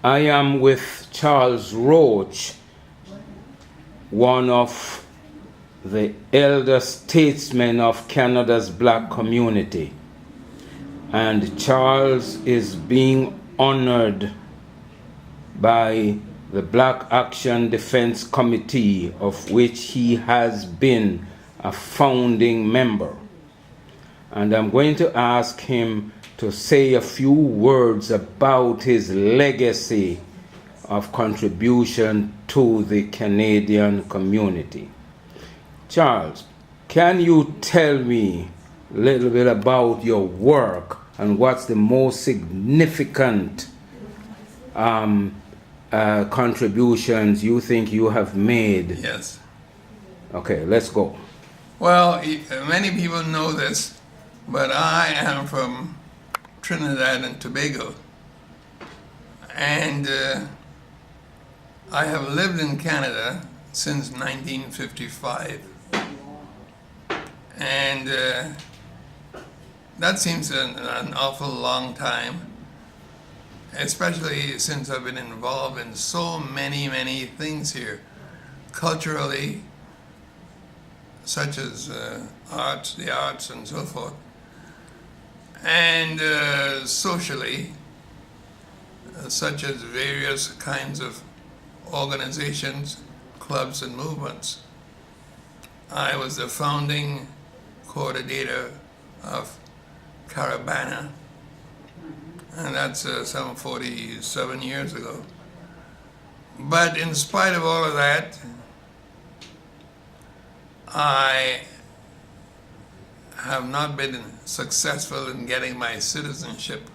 I am with Charles Roach, one of the elder statesmen of Canada's black community. And Charles is being honored by the Black Action Defense Committee, of which he has been a founding member. And I'm going to ask him to say a few words about his legacy of contribution to the Canadian community. Charles, can you tell me a little bit about your work and what's the most significant contributions you think you have made? Yes. Okay, let's go. Well, many people know this, but I am from Trinidad and Tobago. And I have lived in Canada since 1955. And that seems an awful long time, especially since I've been involved in so many things here, culturally, such as the arts and so forth, and socially, such as various kinds of organizations, clubs and movements. I was the founding coordinator of Caravana, and that's some 47 years ago. But in spite of all of that, I have not been successful in getting my citizenship.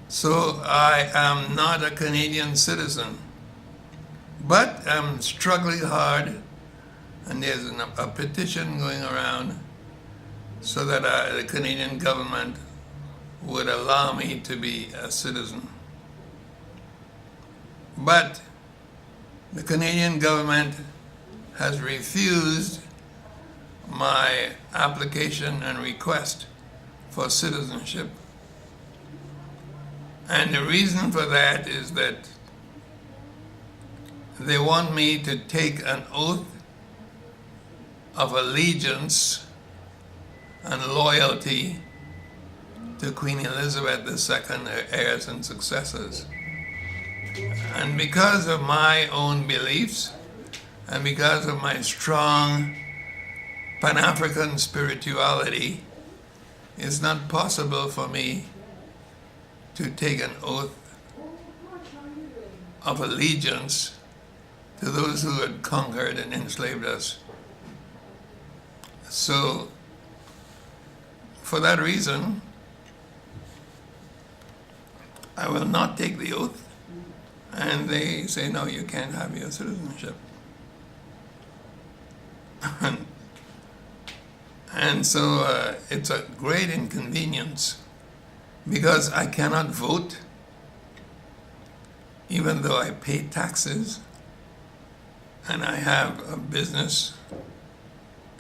So I am not a Canadian citizen, but I'm struggling hard, and there's a petition going around so that the Canadian government would allow me to be a citizen. But the Canadian government has refused my application and request for citizenship. And the reason for that is that they want me to take an oath of allegiance and loyalty to Queen Elizabeth II, her heirs and successors. And because of my own beliefs, and because of my strong Pan-African spirituality, it's not possible for me to take an oath of allegiance to those who had conquered and enslaved us. So, for that reason, I will not take the oath, and they say, no, you can't have your citizenship. And so it's a great inconvenience because I cannot vote, even though I pay taxes and I have a business.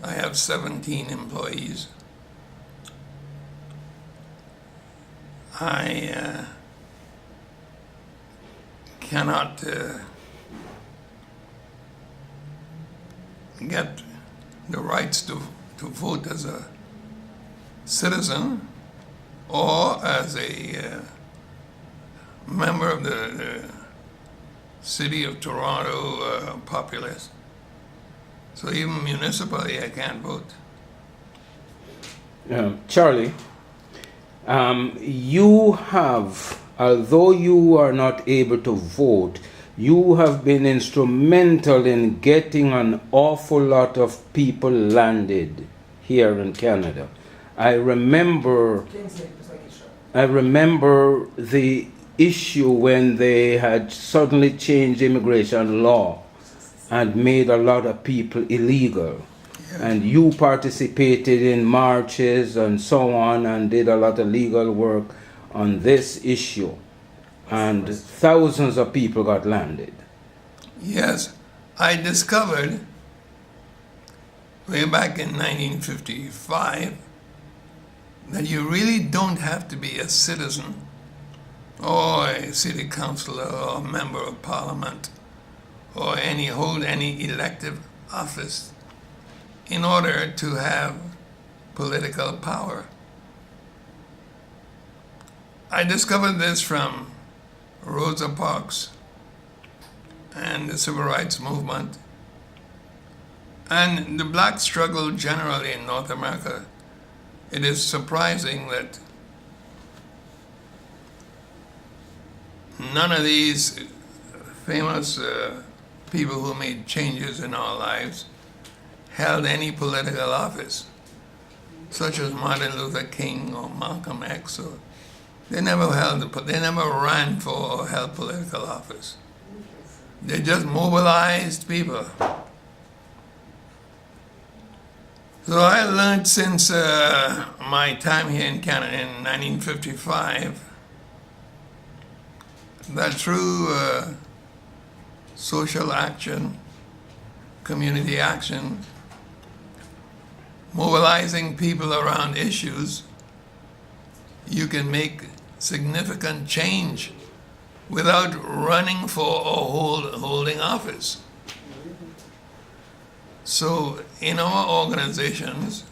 I have 17 employees. I cannot get the rights to vote as a citizen or as a member of the City of Toronto populace. So even municipally, I can't vote. Charlie, you have, although you are not able to vote, you have been instrumental in getting an awful lot of people landed here in Canada. I remember the issue when they had suddenly changed immigration law and made a lot of people illegal. Yeah. And you participated in marches and so on and did a lot of legal work on this issue. And thousands of people got landed. Yes, I discovered way back in 1955 that you really don't have to be a citizen or a city councillor or a member of parliament or hold any elective office in order to have political power. I discovered this from Rosa Parks and the civil rights movement and the black struggle generally in North America. It is surprising that none of these famous people who made changes in our lives held any political office, such as Martin Luther King or Malcolm X. They never ran for or held political office. They just mobilized people. So I learned since my time here in Canada in 1955 that through social action, community action, mobilizing people around issues, you can make significant change without running for or holding office. So in our organizations,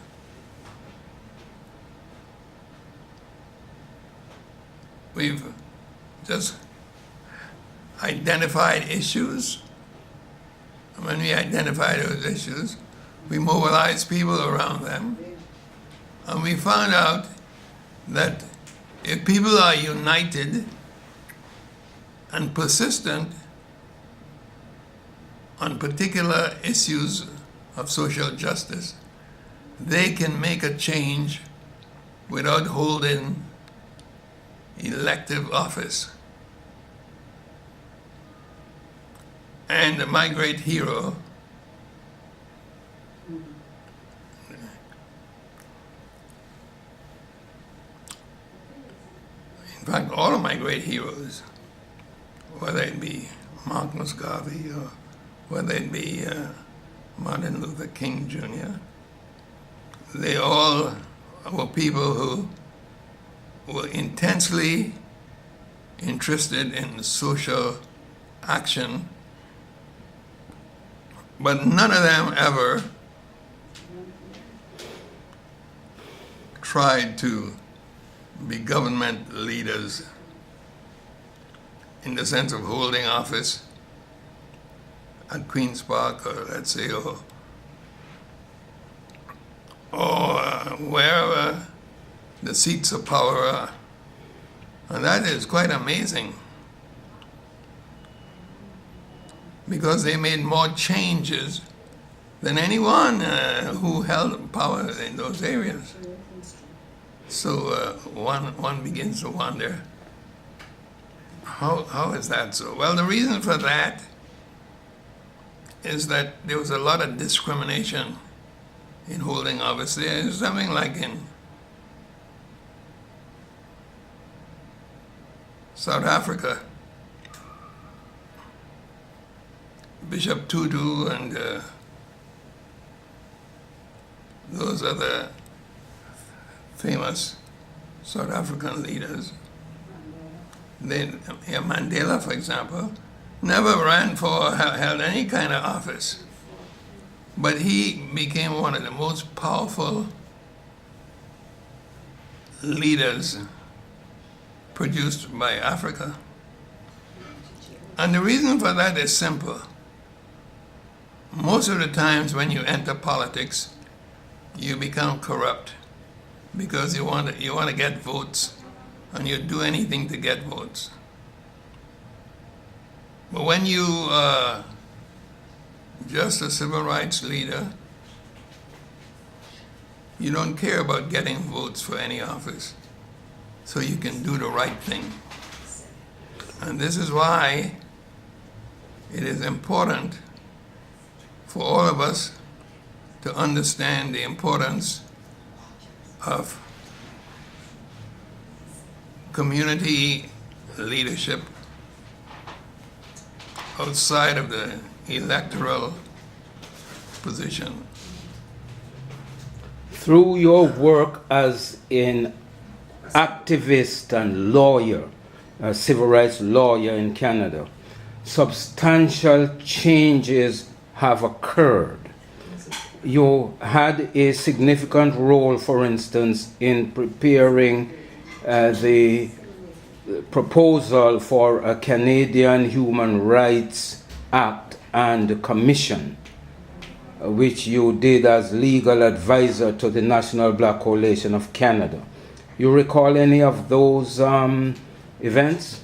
we've just identified issues. When we identify those issues, we mobilize people around them. And we found out that if people are united and persistent on particular issues of social justice, they can make a change without holding elective office. And my great hero, in fact, all of my great heroes, whether it be Marcus Garvey or whether it be Martin Luther King Jr., they all were people who were intensely interested in social action, but none of them ever tried to be government leaders in the sense of holding office at Queen's Park, or let's say, or wherever the seats of power are. And that is quite amazing, because they made more changes than anyone who held power in those areas. So one begins to wonder, how is that so? Well, the reason for that is that there was a lot of discrimination in holding office. There's something like in South Africa, Bishop Tutu and those other famous South African leaders. Mandela, for example, never ran for or held any kind of office, but he became one of the most powerful leaders produced by Africa. And the reason for that is simple. Most of the times when you enter politics, you become corrupt because you want to get votes, and you do anything to get votes. But when you are just a civil rights leader, you don't care about getting votes for any office, so you can do the right thing. And this is why it is important for all of us to understand the importance of community leadership outside of the electoral position. Through your work as an activist and lawyer, a civil rights lawyer in Canada. Substantial changes have occurred. You had a significant role, for instance, in preparing the proposal for a Canadian Human Rights Act and Commission, which you did as legal advisor to the National Black Coalition of Canada. You recall any of those events?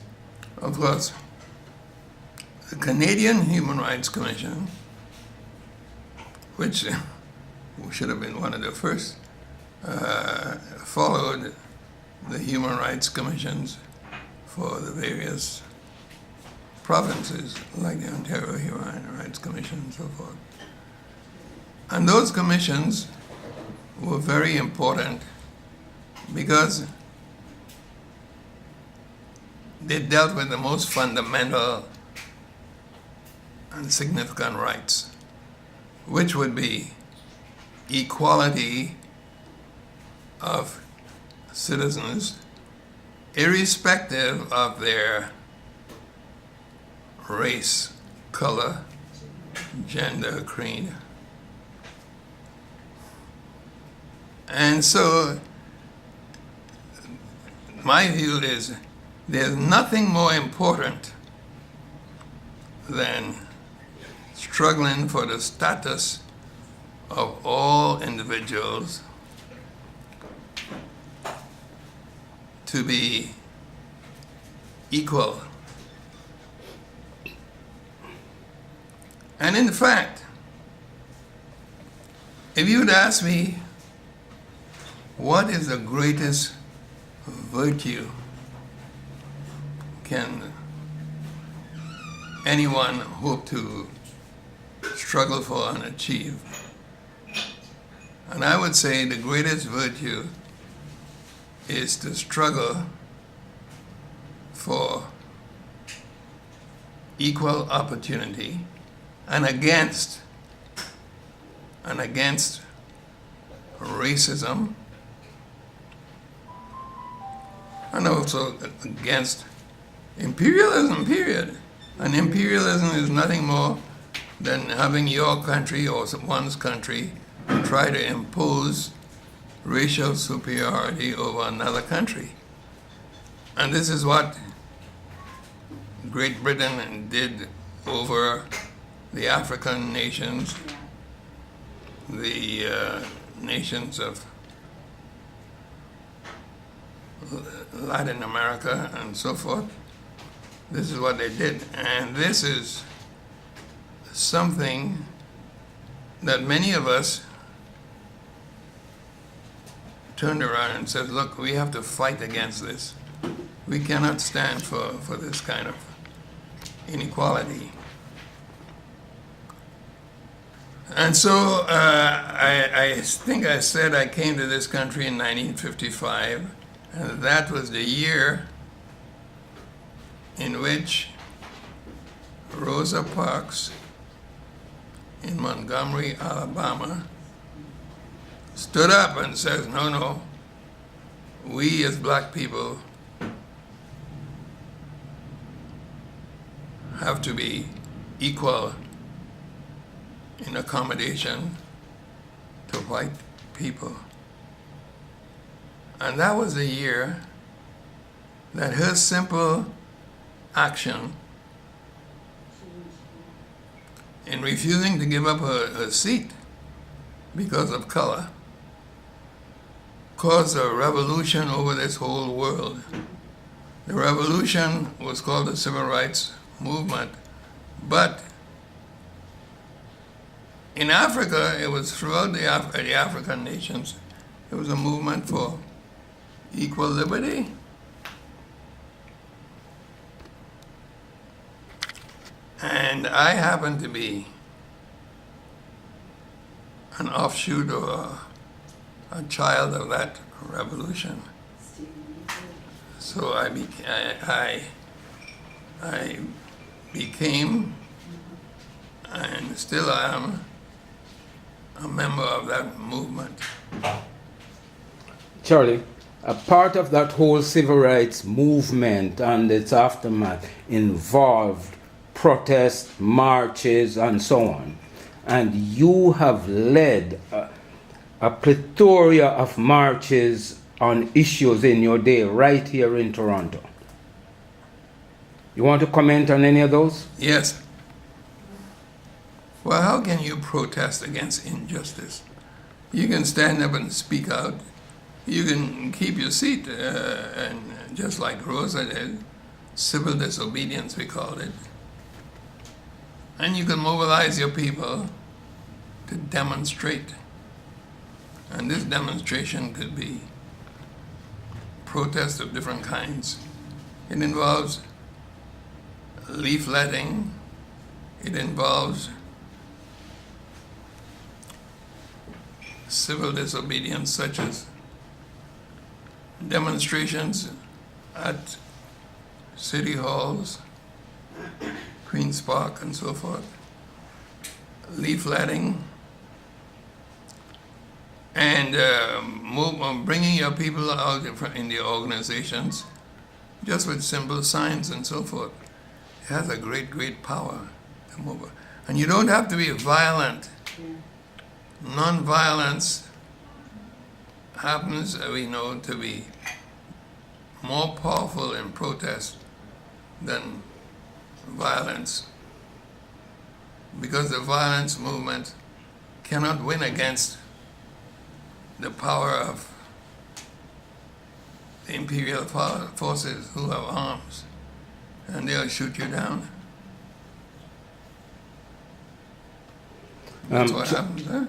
Of course. The Canadian Human Rights Commission, which should have been one of the first, followed the Human Rights Commissions for the various provinces, like the Ontario Human Rights Commission and so forth. And those commissions were very important because they dealt with the most fundamental and significant rights, which would be equality of citizens, irrespective of their race, color, gender, creed. And so my view is there's nothing more important than struggling for the status of all individuals to be equal. And in fact, if you'd ask me, what is the greatest virtue can anyone hope to struggle for and achieve? And I would say the greatest virtue is to struggle for equal opportunity and against racism, and also against imperialism, period. And imperialism is nothing more than having your country or one's country try to impose racial superiority over another country. And this is what Great Britain did over the African nations, the nations of Latin America and so forth. This is what they did. And this is something that many of us turned around and said, look, we have to fight against this. We cannot stand for this kind of inequality. And so I think I said I came to this country in 1955, and that was the year in which Rosa Parks in Montgomery, Alabama, stood up and says, no, we as black people have to be equal in accommodation to white people. And that was the year that her simple action in refusing to give up her seat because of color caused a revolution over this whole world. The revolution was called the Civil Rights Movement, but in Africa, it was throughout the African nations, it was a movement for equal liberty. And I happen to be an offshoot or a child of that revolution. So I became and still am a member of that movement. Charlie, a part of that whole civil rights movement and its aftermath involved protests, marches, and so on. And you have led a plethora of marches on issues in your day right here in Toronto. You want to comment on any of those? Yes. Well, how can you protest against injustice? You can stand up and speak out. You can keep your seat, and just like Rosa did, civil disobedience, we called it. And you can mobilize your people to demonstrate. And this demonstration could be protests of different kinds. It involves leafletting. It involves civil disobedience, such as demonstrations at city halls, Queen's Park, and so forth, leafletting, and bringing your people out in the organizations just with simple signs and so forth. It has a great, great power to move. And you don't have to be violent. Non-violence happens, we know, to be more powerful in protest than violence, because the violence movement cannot win against the power of the imperial forces who have arms, and they'll shoot you down. That's what happens, huh?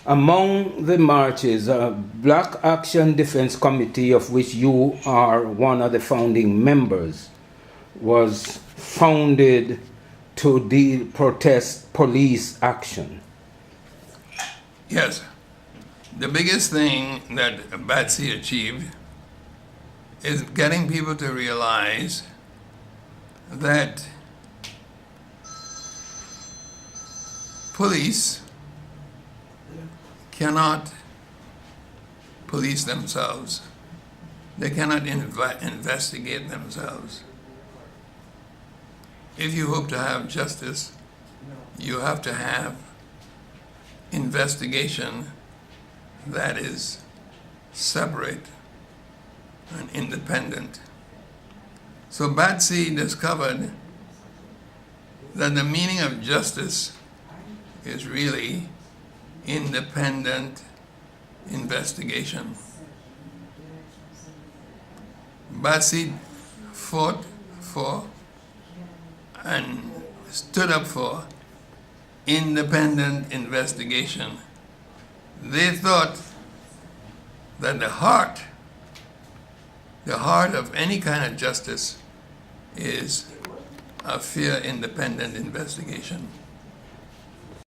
Among the marches, Black Action Defense Committee, of which you are one of the founding members, was founded to protest police action. Yes. The biggest thing that Batsy achieved is getting people to realize that police cannot police themselves. They cannot investigate themselves. If you hope to have justice, you have to have investigation that is separate and independent. So Batsy discovered that the meaning of justice is really independent investigation. Batsy fought for and stood up for independent investigation. They thought that the heart of any kind of justice is a fair, independent investigation.